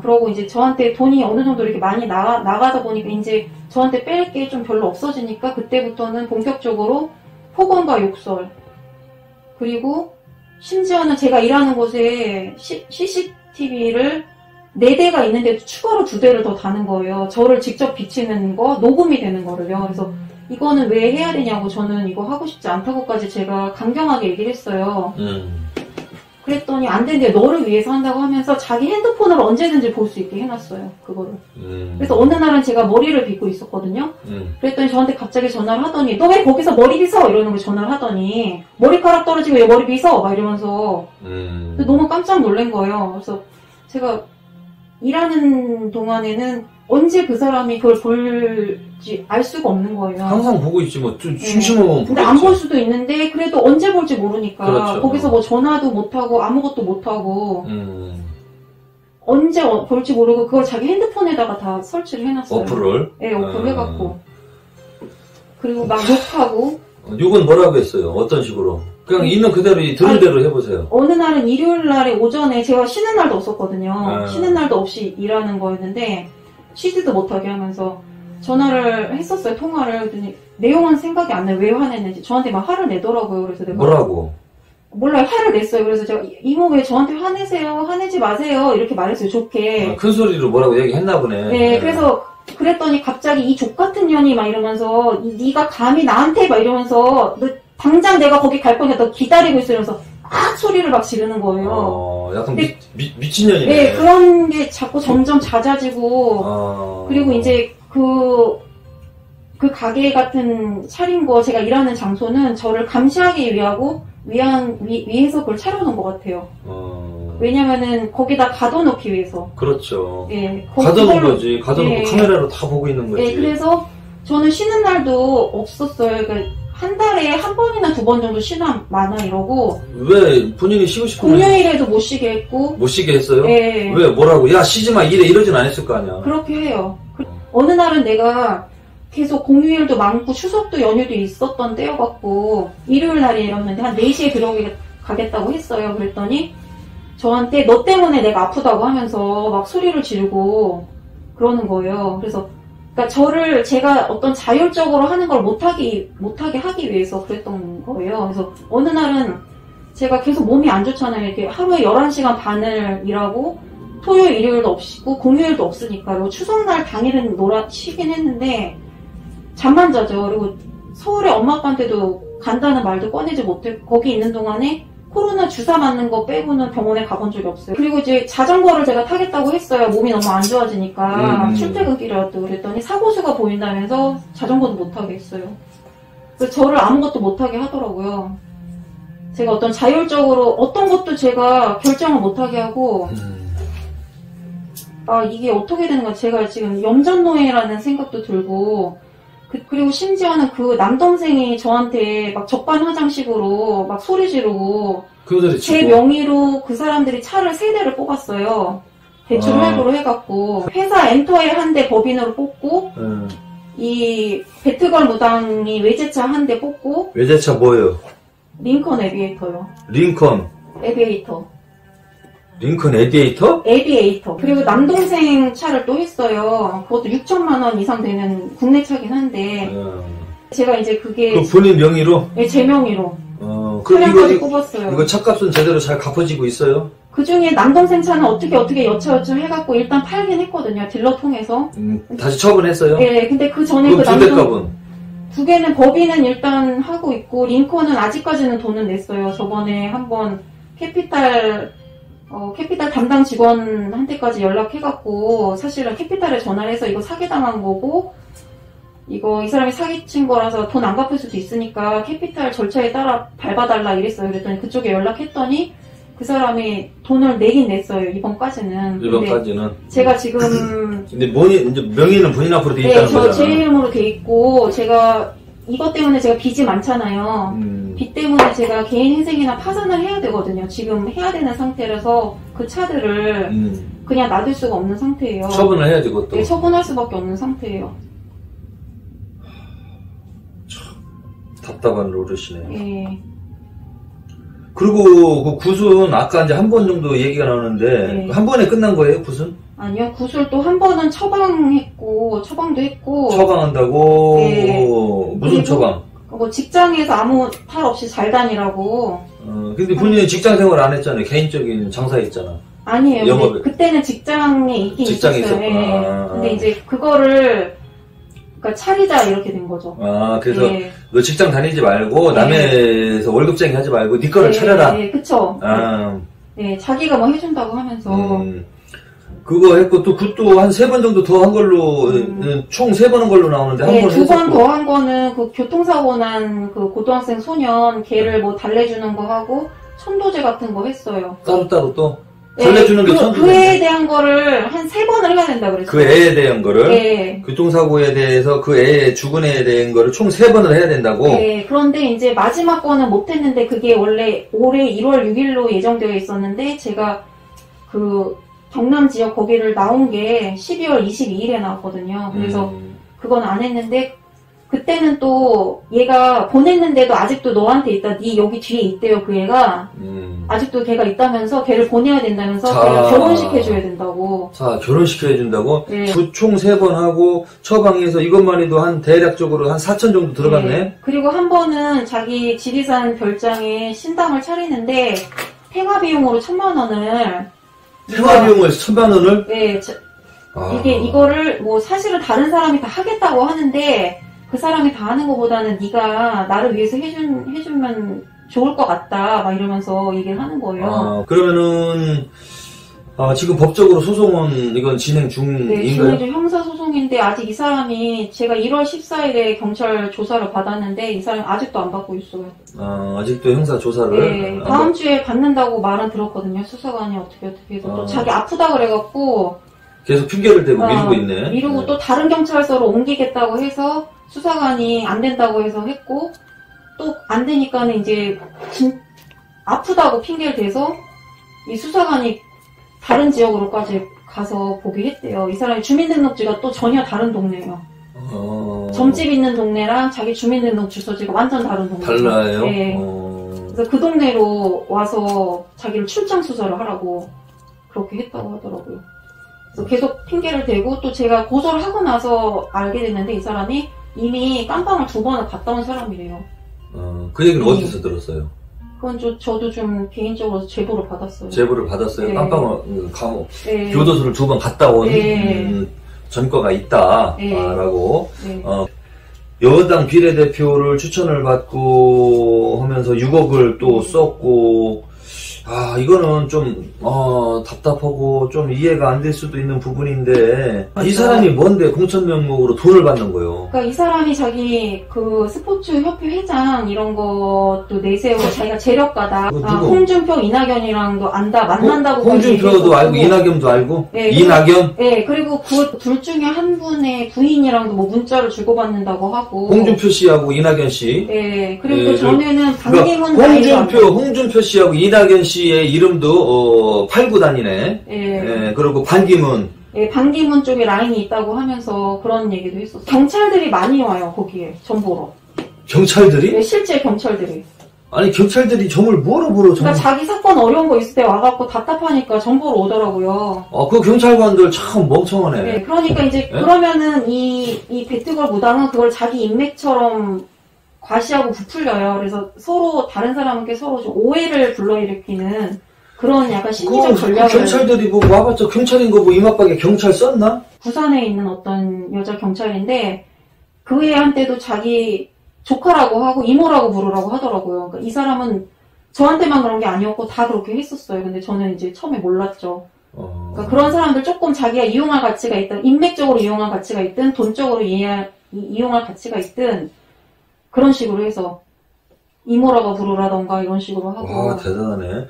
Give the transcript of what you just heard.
그러고 이제 저한테 돈이 어느 정도 이렇게 많이 나가다 보니까 이제 저한테 뺄 게 좀 별로 없어지니까 그때부터는 본격적으로 폭언과 욕설. 그리고 심지어는 제가 일하는 곳에 CCTV를 4대가 있는데도 추가로 2대를 더 다는 거예요. 저를 직접 비치는 거, 녹음이 되는 거를요. 그래서 이거는 왜 해야 되냐고 저는 이거 하고 싶지 않다고까지 제가 강경하게 얘기를 했어요. 그랬더니 안 된대요. 너를 위해서 한다고 하면서 자기 핸드폰으로 언제든지 볼 수 있게 해놨어요. 그거를. 그래서 어느 날은 제가 머리를 빗고 있었거든요. 그랬더니 저한테 갑자기 전화를 하더니 너 왜 거기서 머리 빗어? 이러는 거 전화를 하더니 머리카락 떨어지고 왜 머리 빗어? 막 이러면서 너무 깜짝 놀란 거예요. 그래서 제가 일하는 동안에는 언제 그 사람이 그걸 볼지 알 수가 없는 거예요. 항상 보고 있지 뭐 좀 심심하면. 근데 안 볼 수도 있는데 그래도 언제 볼지 모르니까 그렇죠. 거기서 뭐 전화도 못 하고 아무것도 못 하고 언제 볼지 모르고 그걸 자기 핸드폰에다가 다 설치를 해놨어요. 어플을? 네, 어플 해갖고 그리고 막 욕하고. 욕은 뭐라고 했어요? 어떤 식으로? 그냥 있는 그대로 들은 대로 해보세요. 어느 날은 일요일 날에 오전에 제가 쉬는 날도 없었거든요. 쉬는 날도 없이 일하는 거였는데 쉬지도 못하게 하면서 전화를 했었어요. 통화를. 그랬더니 내용은 생각이 안 나요. 왜 화냈는지. 저한테 막 화를 내더라고요. 그래서 내가 뭐라고? 몰라요. 화를 냈어요. 그래서 제가 이모 왜 저한테 화내세요? 화내지 마세요. 이렇게 말했어요. 좋게. 큰 소리로 뭐라고 얘기했나 보네. 네. 그래서 그랬더니 갑자기 이 족같은 년이 막 이러면서 네가 감히 나한테 막 이러면서 너 당장 내가 거기 갈 거니까 너 기다리고 있어 이러면서 막 소리를 막 지르는 거예요. 약간 미친년이네. 네, 그런 게 자꾸 점점 잦아지고 그리고 이제 그 가게 같은 차린 거 제가 일하는 장소는 저를 감시하기 위해서 그걸 차려놓은 것 같아요. 왜냐면은 거기다 가둬놓기 위해서. 그렇죠. 네, 가둬놓은 거지. 가둬놓고 카메라로 다 보고 있는 거지. 네, 그래서 저는 쉬는 날도 없었어요. 그러니까 한 달에 한 번이나 2번 정도 쉬나 마나 이러고. 왜 본인이 쉬고 싶으면 공휴일에도 못 쉬게 했고. 못 쉬게 했어요? 네. 왜 뭐라고? 야 쉬지 마 이래 이러진 않았을 거 아니야. 그렇게 해요. 어느 날은 내가 계속 공휴일도 많고 추석도 연휴도 있었던 때여갖고 일요일 날에 이랬는데 한 4시에 들어가겠다고 했어요. 그랬더니 저한테 너 때문에 내가 아프다고 하면서 막 소리를 지르고 그러는 거예요. 그래서 그러니까 제가 어떤 자율적으로 하는 걸 못하게 하기 위해서 그랬던 거예요. 그래서 어느 날은 제가 계속 몸이 안 좋잖아요. 이렇게 하루에 11시간 반을 일하고 토요일, 일요일도 없고 공휴일도 없으니까. 그리고 추석날 당일은 쉬긴 했는데 잠만 자죠. 그리고 서울에 엄마 아빠한테도 간다는 말도 꺼내지 못했고 거기 있는 동안에 코로나 주사 맞는 거 빼고는 병원에 가본 적이 없어요. 그리고 이제 자전거를 제가 타겠다고 했어요. 몸이 너무 안 좋아지니까. 출퇴근길이라도. 그랬더니 사고수가 보인다면서 자전거도 못 타게 했어요. 그래서 저를 아무것도 못 하게 하더라고요. 제가 어떤 자율적으로 어떤 것도 제가 결정을 못 하게 하고 이게 어떻게 되는 거야. 제가 지금 염전노예라는 생각도 들고 그리고 심지어는 그 남동생이 저한테 막 적반하장식으로 막 소리 지르고 제 명의로 그 사람들이 차를 3대를 뽑았어요. 대출 할부로 해갖고 회사 엔터에 한 대 법인으로 뽑고 이 배트걸 무당이 외제차 한 대 뽑고. 외제차 뭐예요? 링컨 에비에이터요. 링컨 에비에이터. 링컨 에비에이터? 에비에이터. 그리고 남동생 차를 또 했어요. 그것도 6천만 원 이상 되는 국내 차긴 한데 제가 이제 그게 그 본인 명의로? 네, 제 명의로. 차량까지 뽑았어요. 이거 차값은 제대로 잘 갚아지고 있어요? 그 중에 남동생 차는 어떻게 여차여차 해갖고 일단 팔긴 했거든요. 딜러 통해서. 다시 처분했어요? 네, 근데 그 전에 그 남동 2개는 법인은 일단 하고 있고 링컨은 아직까지는 돈은 냈어요. 저번에 한번 캐피탈 담당 직원한테까지 연락해갖고 사실은 캐피탈에 전화를 해서 이거 사기당한 거고 이 사람이 사기친 거라서 돈 안 갚을 수도 있으니까 캐피탈 절차에 따라 밟아달라 이랬어요. 그랬더니 그쪽에 연락했더니 그 사람이 돈을 내긴 냈어요. 이번까지는. 제가 지금 근데 이제 명의는 본인 앞으로 돼 있다는 거잖아요. 제 이름으로 돼 있고 제가 이것 때문에 제가 빚이 많잖아요. 빚 때문에 제가 개인 회생이나 파산을 해야 되거든요. 지금 해야 되는 상태라서 그 차들을 그냥 놔둘 수가 없는 상태예요. 처분을 해야지 그것도. 네, 처분할 수밖에 없는 상태예요. 답답한 노릇이네. 네. 그리고 그 굿은 아까 이제 한 번 정도 얘기가 나오는데 한 번에 끝난 거예요, 굿은? 아니요, 구술 또 한 번은 처방도 했고. 처방한다고? 네. 무슨 처방? 뭐 직장에서 아무 탈 없이 잘 다니라고. 근데 본인은 직장 생활 안 했잖아요. 개인적인 장사했잖아. 아니에요. 영업에. 그때는 직장에 있긴 직장에 있었어요. 있었구나. 근데 이제 그거를 그러니까 차리자 이렇게 된 거죠. 그래서 예. 너 직장 다니지 말고 남에서 월급쟁이 하지 말고 네 거를 차려라. 네, 그쵸. 네, 자기가 뭐 해준다고 하면서. 그거 했고 또 그것도 한 3번 정도 더 한 걸로 총 3번 한 걸로 나오는데 한 번 했었고. 2번 더 한 거는 그 교통사고 난 그 고등학생 소년 걔를 뭐 달래주는 거 하고 천도제 같은 거 했어요. 따로따로 또? 달래주는 게 천도제? 그 애에 대한 거를 한 3번을 해야 된다 그랬어요. 그 애에 대한 거를? 네. 교통사고에 대해서 그 애의 죽은 애에 대한 거를 총 3번을 해야 된다고? 네. 그런데 이제 마지막 거는 못했는데 그게 원래 올해 1월 6일로 예정되어 있었는데 제가 그 경남 지역 거기를 나온 게 12월 22일에 나왔거든요. 그래서 그건 안 했는데 그때는 또 얘가 보냈는데도 아직도 너한테 있다. 네 여기 뒤에 있대요. 그 애가 아직도 걔가 있다면서 걔를 보내야 된다면서 걔가 결혼시켜줘야 된다고. 자, 결혼시켜야 된다고? 네. 총 3번 하고 처방해서 이것만 해도 한 대략적으로 한 4천 정도 들어갔네? 네. 그리고 한 번은 자기 지리산 별장에 신당을 차리는데 팽화 비용으로 1,000만 원을 생활 비용을 1,000만 원을? 네. 이거를 뭐 사실은 다른 사람이 다 하겠다고 하는데 그 사람이 다 하는 것보다는 네가 나를 위해서 해주면 좋을 것 같다 막 이러면서 얘기를 하는 거예요. 그러면은 지금 법적으로 소송은 이건 진행 중인가요? 네, 지금 이제 형사 소송인데 아직 이 사람이 제가 1월 14일에 경찰 조사를 받았는데 이 사람이 아직도 안 받고 있어요. 아직도 형사 조사를? 네, 다음 주에 받는다고 말은 들었거든요. 수사관이 어떻게 해서 또 자기 아프다 그래갖고 계속 핑계를 대고 미루고 있네. 미루고 또 다른 경찰서로 옮기겠다고 해서 수사관이 안 된다고 해서 했고 또 안 되니까는 이제 아프다고 핑계를 대서 이 수사관이 다른 지역으로까지 가서 보게 했대요. 이 사람이 주민등록지가 또 전혀 다른 동네예요. 점집 있는 동네랑 자기 주민등록 주소지가 완전 다른 동네. 달라요? 네. 그래서 그 동네로 와서 자기를 출장 수사를 하라고 그렇게 했다고 하더라고요. 그래서 계속 핑계를 대고 또 제가 고소를 하고 나서 알게 됐는데 이 사람이 이미 깜빵을 2번을 갔다 온 사람이래요. 그 얘기는 어디서 들었어요? 그건 저도 좀 개인적으로 제보를 받았어요. 제보를 받았어요? 네. 깜빵을 감옥 네. 교도소를 2번 갔다 온 전과가 있다 라고 여당 비례대표를 추천을 받고 하면서 6억을 또 썼고 이거는 좀 답답하고 좀 이해가 안 될 수도 있는 부분인데 이 사람이 뭔데 공천 명목으로 돈을 받는 거예요? 그러니까 이 사람이 자기 그 스포츠 협회 회장 이런 것도 내세우고 자기가 재력가다. 홍준표, 이낙연이랑도 만난다고. 홍준표도 알고 이낙연도 알고? 네, 이낙연? 네, 그리고 그 둘 중에 한 분의 부인이랑도 뭐 문자를 주고받는다고 하고. 홍준표 씨하고 이낙연 씨? 네, 그리고 또 전에는 방기문 홍준표 씨하고 이낙연 씨의 이름도 팔고 다니네. 네. 그리고 반기문. 네, 반기문 쪽에 라인이 있다고 하면서 그런 얘기도 했었어요. 경찰들이 많이 와요, 거기에 정보로. 경찰들이? 네, 실제 경찰들이. 아니 경찰들이 정을 뭐로 보러 그러니까 자기 사건 어려운 거 있을 때 와갖고 답답하니까 정보로 오더라고요. 그 경찰관들 참 멍청하네. 네, 그러니까 이제 그러면은 이 배트걸 무당은 그걸 자기 인맥처럼 과시하고 부풀려요. 그래서 서로 다른 사람에게 서로 좀 오해를 불러일으키는 그런 약간 심리적 전략을. 경찰들이 뭐 와봤자 경찰인 거 뭐 이마박에 경찰 썼나? 부산에 있는 어떤 여자 경찰인데 그 애한테도 자기 조카라고 하고 이모라고 부르라고 하더라고요. 그러니까 이 사람은 저한테만 그런 게 아니었고 다 그렇게 했었어요. 근데 저는 이제 처음에 몰랐죠. 그러니까 그런 사람들 조금 자기가 이용할 가치가 있든 인맥적으로 이용할 가치가 있든 돈적으로 이용할 가치가 있든 그런 식으로 해서 이모라고 부르라던가 이런 식으로 하고. 와 대단하네.